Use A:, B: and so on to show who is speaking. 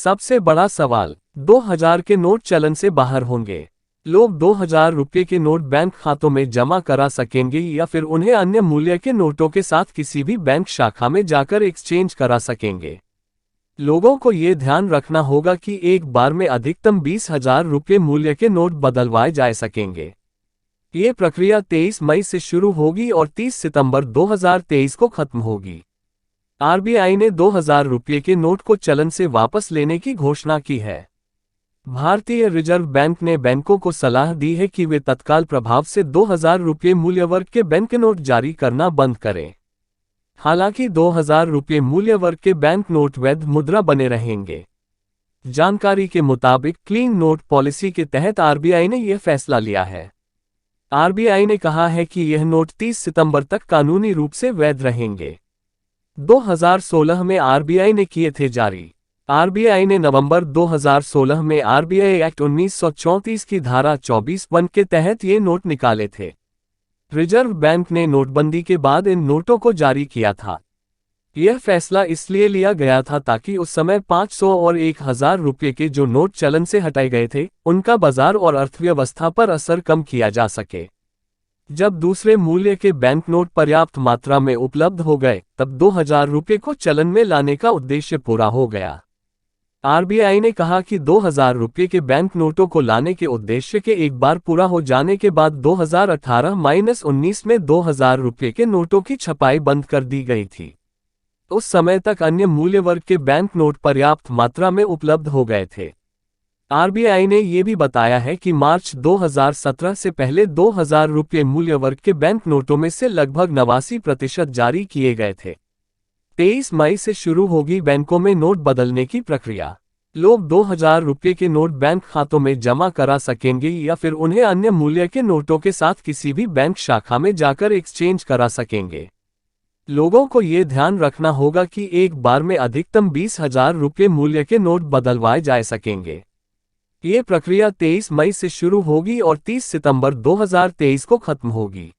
A: सबसे बड़ा सवाल, 2000 के नोट चलन से बाहर होंगे। लोग 2000 रुपये के नोट बैंक खातों में जमा करा सकेंगे या फिर उन्हें अन्य मूल्य के नोटों के साथ किसी भी बैंक शाखा में जाकर एक्सचेंज करा सकेंगे। लोगों को ये ध्यान रखना होगा कि एक बार में अधिकतम 20,000 रुपये मूल्य के नोट बदलवाए जा सकेंगे। ये प्रक्रिया 23 मई से शुरू होगी और 30 सितंबर 2023 को खत्म होगी। आरबीआई ने 2000 रुपये के नोट को चलन से वापस लेने की घोषणा की है। भारतीय रिजर्व बैंक ने बैंकों को सलाह दी है कि वे तत्काल प्रभाव से 2000 रुपये मूल्य वर्ग के बैंक नोट जारी करना बंद करें। हालांकि 2000 रुपये मूल्य वर्ग के बैंक नोट वैध मुद्रा बने रहेंगे। जानकारी के मुताबिक क्लीन नोट पॉलिसी के तहत आरबीआई ने यह फैसला लिया है। आरबीआई ने कहा है कि यह नोट 30 सितंबर तक कानूनी रूप से वैध रहेंगे। 2016 में आरबीआई ने किए थे जारी। आरबीआई ने नवंबर 2016 में आरबीआई एक्ट 1934 की धारा 24(1) के तहत ये नोट निकाले थे। रिजर्व बैंक ने नोटबंदी के बाद इन नोटों को जारी किया था। यह फैसला इसलिए लिया गया था ताकि उस समय 500 और 1000 रुपये के जो नोट चलन से हटाए गए थे, उनका बाजार और अर्थव्यवस्था पर असर कम किया जा सके। जब दूसरे मूल्य के बैंक नोट पर्याप्त मात्रा में उपलब्ध हो गए, तब 2000 रुपये को चलन में लाने का उद्देश्य पूरा हो गया। आरबीआई ने कहा कि 2000 रुपये के बैंक नोटों को लाने के उद्देश्य के एक बार पूरा हो जाने के बाद 2018-19 में 2000 रुपये के नोटों की छपाई बंद कर दी गई थी। उस समय तक अन्य मूल्य वर्ग के बैंक नोट पर्याप्त मात्रा में उपलब्ध हो गए थे। आरबीआई ने यह भी बताया है कि मार्च 2017 से पहले 2000 रुपये मूल्य वर्ग के बैंक नोटों में से लगभग 89% जारी किए गए थे। 23 मई से शुरू होगी बैंकों में नोट बदलने की प्रक्रिया। लोग 2000 रुपये के नोट बैंक खातों में जमा करा सकेंगे या फिर उन्हें अन्य मूल्य के नोटों के साथ किसी भी बैंक शाखा में जाकर एक्सचेंज करा सकेंगे। लोगों को ये ध्यान रखना होगा कि एक बार में अधिकतम 20,000 रुपये मूल्य के नोट बदलवाए जा सकेंगे। ये प्रक्रिया 23 मई से शुरू होगी और 30 सितंबर 2023 को खत्म होगी।